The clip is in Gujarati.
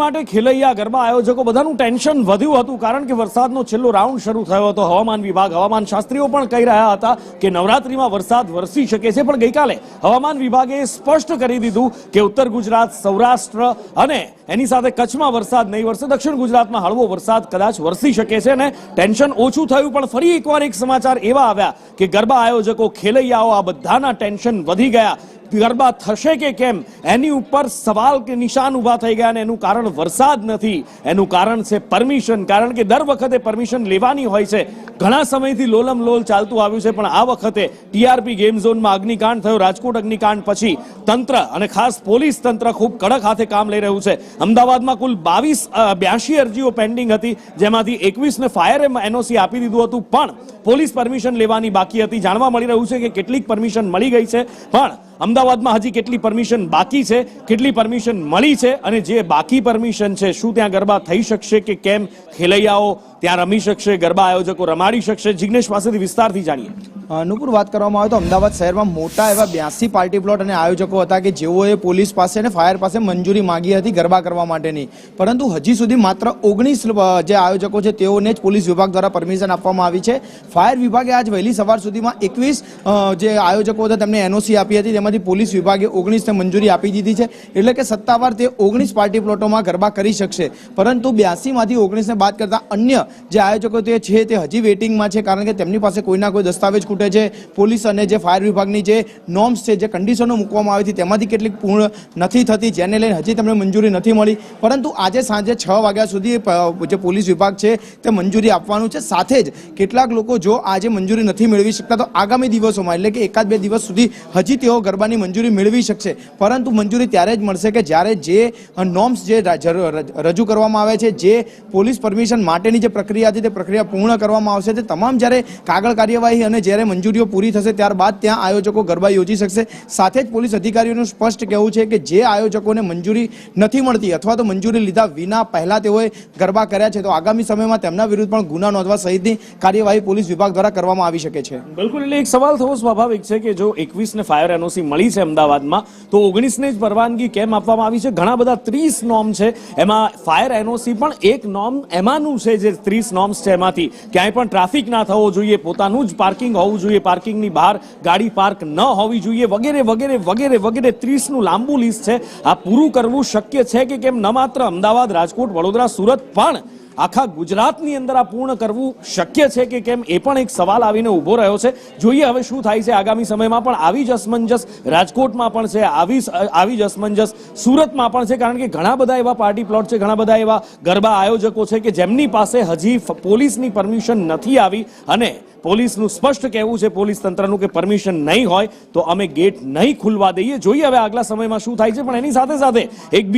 માટે ખેલૈયા ગરબા આયોજકો બધાનું ટેન્શન વધ્યું હતું, કારણ કે વરસાદનો છેલ્લો રાઉન્ડ શરૂ થયો હતો. હવામાન વિભાગ, હવામાન શાસ્ત્રીઓ પણ કહી રહ્યા હતા કે નવરાત્રીમાં વરસાદ વરસી શકે છે, પણ ગઈકાલે હવામાન વિભાગે સ્પષ્ટ કરી દીધું કે ઉત્તર ગુજરાત, સૌરાષ્ટ્ર અને એની સાથે કચ્છમાં વરસાદ નહીં વરસે. દક્ષિણ ગુજરાતમાં હળવો વરસાદ કદાચ વરસી શકે છે અને ટેન્શન ઓછું થયું. પણ ફરી એકવાર એક સમાચાર એવા આવ્યા કે ગરબા આયોજકો, ખેલૈયાઓ આ બધાના ટેન્શન વધી ગયા. ગરબા થશે કે કેમ એની ઉપર સવાલ કે નિશાન ઊભા થઈ ગયા, અને એનું કારણ વરસાદ નથી, એનું કારણ છે પરમિશન. કારણ કે દર વખતે પરમિશન લેવાની હોય છે. ઘણા સમયથી લોલમ લોલ ચાલતું આવ્યું છે, પણ આ વખતે ટીઆરપી ગેમ ઝોનમાં અગ્નિકાંડ થયો. રાજકોટ અગ્નિકાંડ પછી તંત્ર અને ખાસ પોલીસ તંત્ર ખૂબ કડક હાથે કામ લઈ રહ્યું છે. અમદાવાદમાં કુલ 82 અરજીઓ પેન્ડિંગ હતી, જેમાંથી 21 ને ફાયર એનઓસી આપી દીધું હતું, પણ પોલીસ પરમિશન લેવાની બાકી હતી. જાણવા મળી રહ્યું છે કે કેટલીક પરમિશન મળી ગઈ છે, પણ અમદાવાદમાં હજી કેટલી પરમિશન બાકી છે, કેટલી પરમિશન મળી છે, અને જે બાકી પરમિશન છે શું ત્યાં ગરબા થઈ શકશે કે કેમ, ખેલૈયાઓ ત્યાં રમી શકશે, ગરબા આયોજકો રમાડી શકશે? જિગ્નેશ પાસેથી વિસ્તારથી જાણીએ. નુપુર, વાત કરવામાં આવે તો અમદાવાદ શહેરમાં મોટા એવા 82 પાર્ટી પ્લોટ અને આયોજકો હતા કે જેઓએ પોલીસ પાસે અને ફાયર પાસે મંજૂરી માંગી હતી ગરબા કરવા માટેની, પરંતુ હજી સુધી માત્ર 19 જે આયોજકો છે તેઓને જ પોલીસ વિભાગ દ્વારા પરમિશન આપવામાં આવી છે. ફાયર વિભાગે આજ વહેલી સવાર સુધીમાં 21 જે આયોજકો હતા તેમને એનઓસી આપી હતી, તેમાંથી પોલીસ વિભાગે 19ને મંજૂરી આપી દીધી છે. એટલે કે સત્તાવાર તે 19 પાર્ટી પ્લોટોમાં ગરબા કરી શકશે, પરંતુ 82માંથી 19ને બાદ કરતા અન્ય જે આયોજકો તે છે તે હજી વેઇટિંગમાં છે, કારણ કે તેમની પાસે કોઈના કોઈ દસ્તાવેજ ખૂટે છે. પોલીસ અને જે ફાયર વિભાગની જે નોર્મ્સ છે, જે કન્ડિશનો મૂકવામાં આવી હતી તેમાંથી કેટલીક પૂર્ણ નથી થતી, જેને લઈને હજી તેમને મંજૂરી નથી મળી. પરંતુ આજે સાંજે 6 વાગ્યા સુધી જે પોલીસ વિભાગ છે તે મંજૂરી આપવાનું છે. સાથે જ કેટલાક લોકો જો આજે મંજૂરી નથી મેળવી શકતા તો આગામી દિવસોમાં, એટલે કે 1-2 દિવસ સુધી હજી તેઓ ગરબાની મંજૂરી મેળવી શકશે. પરંતુ મંજૂરી ત્યારે જ મળશે કે જ્યારે જે નોર્મ્સ જે રજૂ કરવામાં આવે છે, જે પોલીસ પરમિશન માટેની જે પ્રક્રિયા હતી તે પ્રક્રિયા પૂર્ણ કરવામાં આવશે. તે તમામ જ્યારે કાગળ કાર્યવાહી અને જ્યારે મંજૂરીઓ પૂરી થશે ત્યારબાદ ત્યાં આયોજકો ગરબા યોજી શકશે. સાથે જ પોલીસ અધિકારીઓનું સ્પષ્ટ કહેવું છે કે જે આયોજકોને મંજૂરી નથી મળતી અથવા તો મંજૂરી લીધા વિના પહેલા તેઓએ ગરબા કર્યા છે તો આગામી સમયમાં તેમના વિરુદ્ધ પણ ગુના નોંધવા સહિતની કાર્યવાહી પોલીસ વિભાગ દ્વારા કરવામાં આવી શકે છે. બિલકુલ, એટલે એક સવાલ થવો સ્વાભાવિક છે કે જો 21 ને ફાયર એનઓસી મળી છે અમદાવાદમાં, તો 19 ને જ પરવાનગી કેમ આપવામાં આવી છે? ઘણા બધા 30 નોર્મ છે, એમાં ફાયર એનઓસી પણ એક નોર્મ એમાંનું છે. જે 30 નોર્મ્સ છે એમાંથી ક્યાંય પણ ટ્રાફિક ના થવો જોઈએ, પોતાનું જ પાર્કિંગ હોવું જોઈએ, પાર્કિંગની બહાર ગાડી પાર્ક ન હોવી જોઈએ, વગેરે વગેરે વગેરે વગેરે 30નું લાંબુ લિસ્ટ છે. આ પૂરું કરવું શક્ય છે કે કેમ? ન માત્ર અમદાવાદ, રાજકોટ, વડોદરા, સુરત, પણ આખા ગુજરાતની અંદર આ પૂર્ણ કરવું શક્ય છે કે કેમ, એ પણ એક સવાલ આવીને ઊભો રહ્યો છે. જોઈએ હવે શું થાય છે આગામી સમયમાં. પણ આવી જ અસમંજસ રાજકોટમાં પણ છે, આવી જ અસમંજસ સુરતમાં પણ છે, કારણ કે ઘણા બધા એવા પાર્ટી પ્લોટ છે, ઘણા બધા એવા ગરબા આયોજકો છે કે જેમની પાસે હજી પોલીસની પરમિશન નથી આવી, અને પોલીસનું સ્પષ્ટ કહેવું છે, પોલીસ તંત્રનું, કે પરમિશન નહીં હોય તો અમે ગેટ નહીં ખુલવા દઈએ. જોઈએ હવે આગલા સમયમાં શું થાય છે. પણ એની સાથે સાથે એક